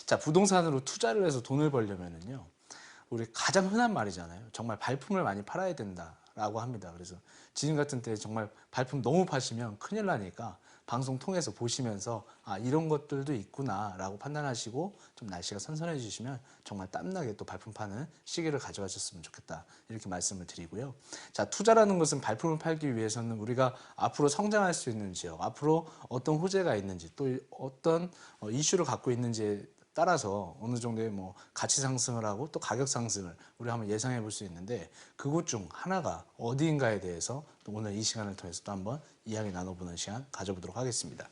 자, 부동산으로 투자를 해서 돈을 벌려면은요, 우리 가장 흔한 말이잖아요. 정말 발품을 많이 팔아야 된다라고 합니다. 그래서 지금 같은 때 정말 발품 너무 파시면 큰일 나니까 방송 통해서 보시면서 아, 이런 것들도 있구나라고 판단하시고 좀 날씨가 선선해지시면 정말 땀나게 또 발품 파는 시기를 가져가셨으면 좋겠다, 이렇게 말씀을 드리고요. 자, 투자라는 것은 발품을 팔기 위해서는 우리가 앞으로 성장할 수 있는 지역, 앞으로 어떤 호재가 있는지, 또 어떤 이슈를 갖고 있는지에 따라서 어느 정도의 뭐 가치 상승을 하고 또 가격 상승을 우리 한번 예상해 볼 수 있는데, 그것 중 하나가 어디인가에 대해서 또 오늘 이 시간을 통해서 또 한번 이야기 나눠보는 시간 가져보도록 하겠습니다.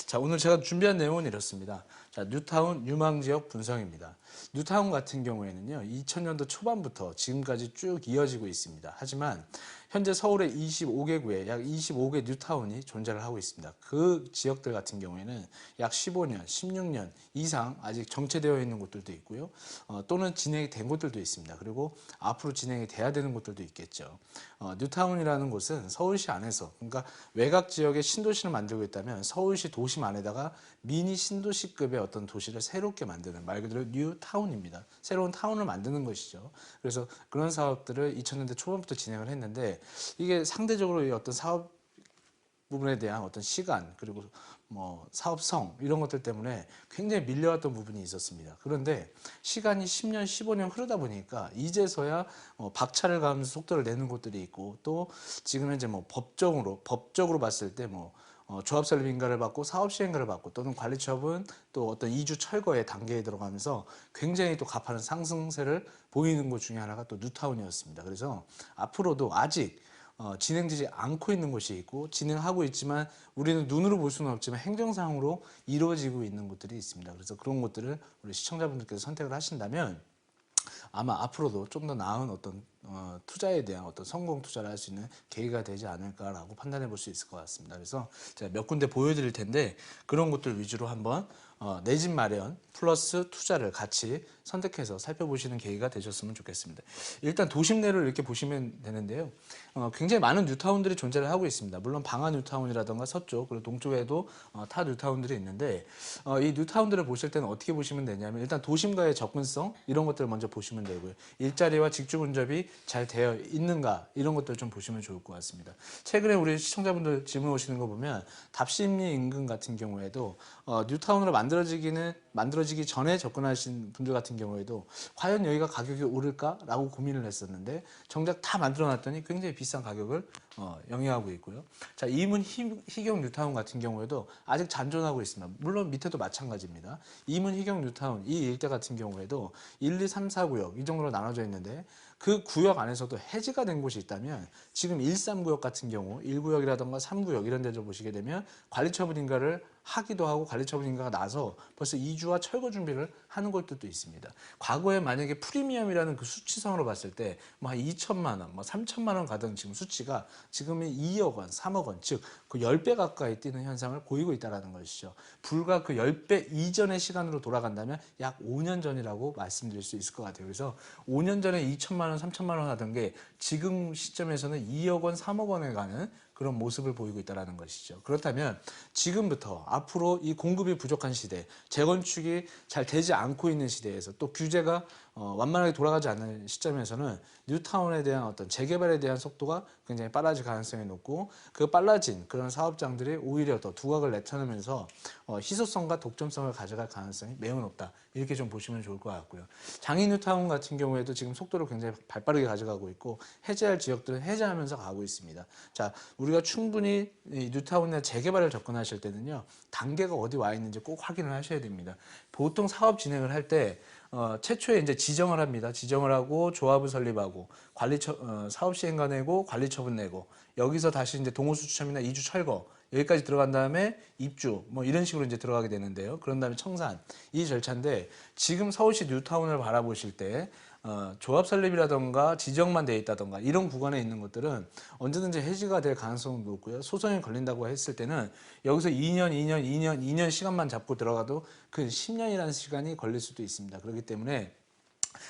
자, 오늘 제가 준비한 내용은 이렇습니다. 자, 뉴타운 유망지역 분석입니다. 뉴타운 같은 경우에는요, 2000년도 초반부터 지금까지 쭉 이어지고 있습니다. 하지만 현재 서울의 25개구에 약 25개 뉴타운이 존재를 하고 있습니다. 그 지역들 같은 경우에는 약 15년, 16년 이상 아직 정체되어 있는 곳들도 있고요. 또는 진행이 된 곳들도 있습니다. 그리고 앞으로 진행이 돼야 되는 곳들도 있겠죠. 뉴타운이라는 곳은 서울시 안에서, 그러니까 외곽 지역에 신도시를 만들고 있다면 서울시 도심 안에다가 미니 신도시급의 어떤 도시를 새롭게 만드는, 말 그대로 뉴타운입니다. 새로운 타운을 만드는 것이죠. 그래서 그런 사업들을 2000년대 초반부터 진행을 했는데, 이게 상대적으로 이 어떤 사업 부분에 대한 어떤 시간, 그리고 뭐 사업성, 이런 것들 때문에 굉장히 밀려왔던 부분이 있었습니다. 그런데 시간이 10년, 15년 흐르다 보니까 이제서야 박차를 가면서 속도를 내는 곳들이 있고, 또 지금 현재 뭐 법적으로 봤을 때 뭐 조합 설립 인가를 받고 사업 시행가를 받고 또는 관리 처분, 또 어떤 이주 철거의 단계에 들어가면서 굉장히 또 가파른 상승세를 보이는 곳 중에 하나가 또 뉴타운이었습니다. 그래서 앞으로도 아직 진행되지 않고 있는 곳이 있고, 진행하고 있지만 우리는 눈으로 볼 수는 없지만 행정상으로 이루어지고 있는 곳들이 있습니다. 그래서 그런 것들을 우리 시청자분들께서 선택을 하신다면 아마 앞으로도 좀 더 나은 어떤 투자에 대한 어떤 성공 투자를 할 수 있는 계기가 되지 않을까라고 판단해 볼 수 있을 것 같습니다. 그래서 제가 몇 군데 보여드릴 텐데, 그런 것들 위주로 한번 내 집 마련 플러스 투자를 같이 선택해서 살펴보시는 계기가 되셨으면 좋겠습니다. 일단 도심 내를 이렇게 보시면 되는데요. 굉장히 많은 뉴타운들이 존재를 하고 있습니다. 물론 방화 뉴타운이라던가 서쪽, 그리고 동쪽에도 타 뉴타운들이 있는데, 이 뉴타운들을 보실 때는 어떻게 보시면 되냐면, 일단 도심과의 접근성, 이런 것들을 먼저 보시면 되고요. 일자리와 직주 근접이 잘 되어 있는가, 이런 것들 좀 보시면 좋을 것 같습니다. 최근에 우리 시청자분들 질문 오시는 거 보면 답심리 인근 같은 경우에도 뉴타운으로 만들어지기 전에 접근하신 분들 같은 경우에도 과연 여기가 가격이 오를까라고 고민을 했었는데, 정작 다 만들어놨더니 굉장히 비싼 가격을 영위하고 있고요. 자, 이문 희경 뉴타운 같은 경우에도 아직 잔존하고 있습니다. 물론 밑에도 마찬가지입니다. 이문 희경 뉴타운 이 일대 같은 경우에도 1, 2, 3, 4구역 이 정도로 나눠져 있는데, 그 구역 안에서도 해지가 된 곳이 있다면, 지금 1, 3구역 같은 경우 1구역이라던가 3구역 이런 데를 보시게 되면 관리처분 인가를 하기도 하고 관리처분 인가가 나서 벌써 이주와 철거 준비를 하는 곳들도 있습니다. 과거에 만약에 프리미엄이라는 그 수치상으로 봤을 때 뭐 한 2천만 원, 뭐 3천만 원 가던 지금 수치가 지금은 2억 원, 3억 원, 즉 그 10배 가까이 뛰는 현상을 보이고 있다는 것이죠. 불과 그 10배 이전의 시간으로 돌아간다면 약 5년 전이라고 말씀드릴 수 있을 것 같아요. 그래서 5년 전에 2천만 원, 3천만 원 하던 게 지금 시점에서는 2억 원, 3억 원에 가는 그런 모습을 보이고 있다는 것이죠. 그렇다면 지금부터 앞으로 이 공급이 부족한 시대, 재건축이 잘 되지 않고 있는 시대에서 또 규제가 완만하게 돌아가지 않는 시점에서는 뉴타운에 대한 어떤 재개발에 대한 속도가 굉장히 빨라질 가능성이 높고, 그 빨라진 그런 사업장들이 오히려 더 두각을 나타내면서 희소성과 독점성을 가져갈 가능성이 매우 높다, 이렇게 좀 보시면 좋을 것 같고요. 장인 뉴타운 같은 경우에도 지금 속도를 굉장히 발빠르게 가져가고 있고, 해제할 지역들은 해제하면서 가고 있습니다. 자, 우리가 충분히 이 뉴타운의 재개발을 접근하실 때는요, 단계가 어디 와 있는지 꼭 확인을 하셔야 됩니다. 보통 사업 진행을 할 때 최초에 이제 지정을 합니다. 지정을 하고 조합을 설립하고 사업 시행가 내고 관리처분 내고, 여기서 다시 이제 동호수 추첨이나 이주 철거 여기까지 들어간 다음에 입주 뭐 이런 식으로 이제 들어가게 되는데요. 그런 다음에 청산, 이 절차인데, 지금 서울시 뉴타운을 바라보실 때 조합 설립이라던가 지정만 돼 있다던가 이런 구간에 있는 것들은 언제든지 해지가 될 가능성은 높고요. 소송이 걸린다고 했을 때는 여기서 2년 시간만 잡고 들어가도 그 10년이라는 시간이 걸릴 수도 있습니다. 그렇기 때문에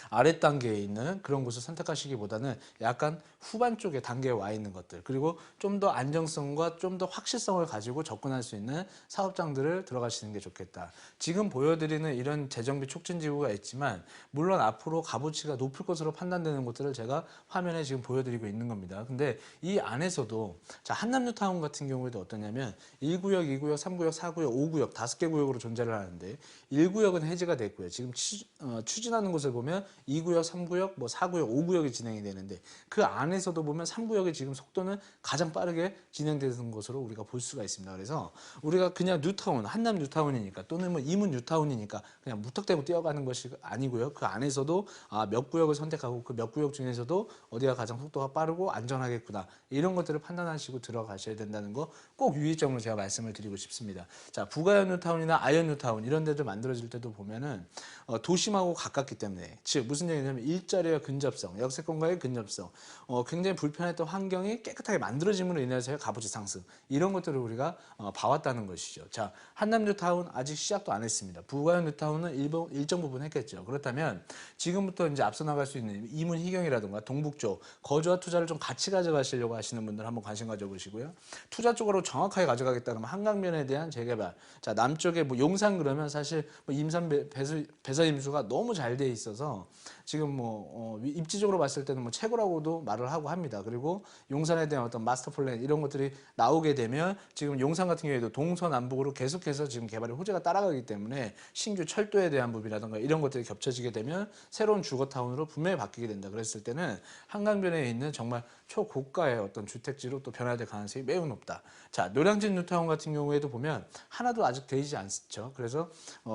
아랫 단계에 있는 그런 곳을 선택하시기보다는 약간 후반 쪽에 단계에 와 있는 것들, 그리고 좀 더 안정성과 좀 더 확실성을 가지고 접근할 수 있는 사업장들을 들어가시는 게 좋겠다. 지금 보여드리는 이런 재정비 촉진 지구가 있지만 물론 앞으로 값어치가 높을 것으로 판단되는 곳들을 제가 화면에 지금 보여드리고 있는 겁니다. 근데 이 안에서도 자, 한남뉴타운 같은 경우에도 어떠냐면 1구역, 2구역, 3구역, 4구역, 5구역 5개 구역으로 존재를 하는데 1구역은 해제가 됐고요. 지금 추진하는 곳을 보면 2구역, 3구역, 뭐 4구역, 5구역이 진행이 되는데 그 안에서도 보면 3구역이 지금 속도는 가장 빠르게 진행되는 것으로 우리가 볼 수가 있습니다. 그래서 우리가 그냥 뉴타운, 한남 뉴타운이니까 또는 뭐 이문 뉴타운이니까 그냥 무턱대고 뛰어가는 것이 아니고요. 그 안에서도 몇 구역을 선택하고 그 몇 구역 중에서도 어디가 가장 속도가 빠르고 안전하겠구나 이런 것들을 판단하시고 들어가셔야 된다는 거 꼭 유의점으로 제가 말씀을 드리고 싶습니다. 자, 부가연 뉴타운이나 아연 뉴타운 이런 데들 만들어질 때도 보면은 도심하고 가깝기 때문에 즉 무슨 얘기냐면 일자리와 근접성, 역세권과의 근접성, 굉장히 불편했던 환경이 깨끗하게 만들어짐으로 인해서의 값어치 상승 이런 것들을 우리가 봐왔다는 것이죠. 자, 한남 뉴타운 아직 시작도 안 했습니다. 부가연 뉴타운은 일정 부분 했겠죠. 그렇다면 지금부터 이제 앞서 나갈 수 있는 이문 희경이라든가 동북쪽 거주와 투자를 좀 같이 가져가시려고 하시는 분들 한번 관심 가져보시고요. 투자 쪽으로 정확하게 가져가겠다 그러면 한강변에 대한 재개발. 자, 남쪽에 뭐 용산 그러면 사실 뭐 임산 배서 임수가 너무 잘 돼 있어서 지금 뭐 입지적으로 봤을 때는 뭐 최고라고도 말을 하고 합니다. 그리고 용산에 대한 어떤 마스터 플랜 이런 것들이 나오게 되면 지금 용산 같은 경우에도 동서남북으로 계속해서 지금 개발의 호재가 따라가기 때문에 신규 철도에 대한 부분이라든가 이런 것들이 겹쳐지게 되면 새로운 주거타운으로 분명히 바뀌게 된다. 그랬을 때는 한강변에 있는 정말 초고가의 어떤 주택지로 또 변화될 가능성이 매우 높다. 자, 노량진 뉴타운 같은 경우에도 보면 하나도 아직 되지 않죠. 그래서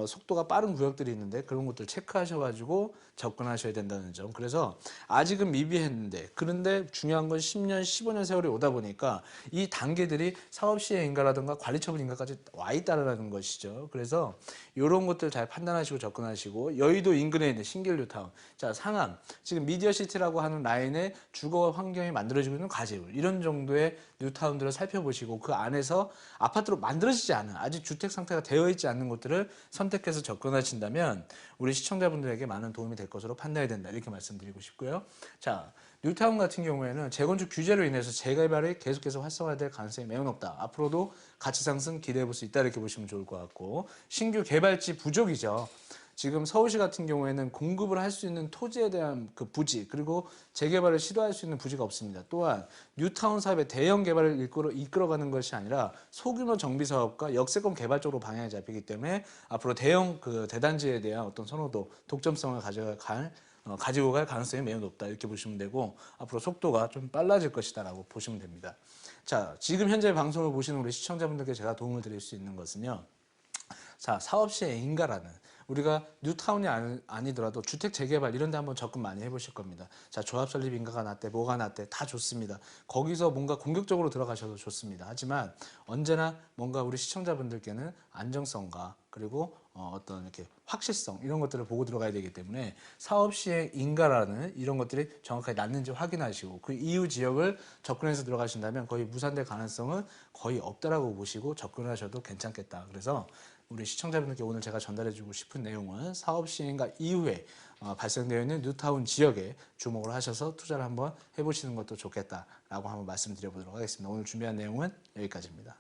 속도가 빠른 구역들이 있는데 그런 것들 체크하셔가지고 접근하셔야 된다는 점. 그래서 아직은 미비했는데 그런데 중요한 건 10년, 15년 세월이 오다 보니까 이 단계들이 사업 시행 인가라든가 관리 처분 인가까지 와 있다는 것이죠. 그래서 이런 것들 잘 판단하시고 접근하시고 여의도 인근에 있는 신길 뉴타운. 자, 상암 지금 미디어시티라고 하는 라인에 주거 환경이 만들어지고 있는 가재울 이런 정도의 뉴타운들을 살펴보시고 그 안에서 아파트로 만들어지지 않은 아직 주택 상태가 되어 있지 않는 곳들을 선택해서 접근하신다면 우리 시청자분들에게 많은 도움이 될 것으로 판단이 된다 이렇게 말씀드리고 싶고요. 자, 뉴타운 같은 경우에는 재건축 규제로 인해서 재개발이 계속해서 활성화될 가능성이 매우 높다. 앞으로도 가치 상승 기대해 볼 수 있다 이렇게 보시면 좋을 것 같고 신규 개발지 부족이죠. 지금 서울시 같은 경우에는 공급을 할 수 있는 토지에 대한 그 부지 그리고 재개발을 시도할 수 있는 부지가 없습니다. 또한 뉴타운 사업의 대형 개발을 이끌어가는 것이 아니라 소규모 정비 사업과 역세권 개발 쪽으로 방향이 잡히기 때문에 앞으로 대형 그 대단지에 대한 어떤 선호도, 독점성을 가지고 갈 가능성이 매우 높다 이렇게 보시면 되고 앞으로 속도가 좀 빨라질 것이다라고 보시면 됩니다. 자, 지금 현재 방송을 보시는 우리 시청자분들께 제가 도움을 드릴 수 있는 것은요. 자, 사업 시의 인가라는 우리가 뉴타운이 아니더라도 주택 재개발 이런 데 한번 접근 많이 해보실 겁니다. 자, 조합 설립 인가가 났대 뭐가 났대 다 좋습니다. 거기서 뭔가 공격적으로 들어가셔도 좋습니다. 하지만 언제나 뭔가 우리 시청자분들께는 안정성과 그리고 어떤 이렇게 확실성 이런 것들을 보고 들어가야 되기 때문에 사업 시행 인가라는 이런 것들이 정확하게 났는지 확인하시고 그 이후 지역을 접근해서 들어가신다면 거의 무산될 가능성은 거의 없다라고 보시고 접근하셔도 괜찮겠다. 그래서 우리 시청자분들께 오늘 제가 전달해주고 싶은 내용은 사업 시행과 이후에 발생되어 있는 뉴타운 지역에 주목을 하셔서 투자를 한번 해보시는 것도 좋겠다라고 한번 말씀드려보도록 하겠습니다. 오늘 준비한 내용은 여기까지입니다.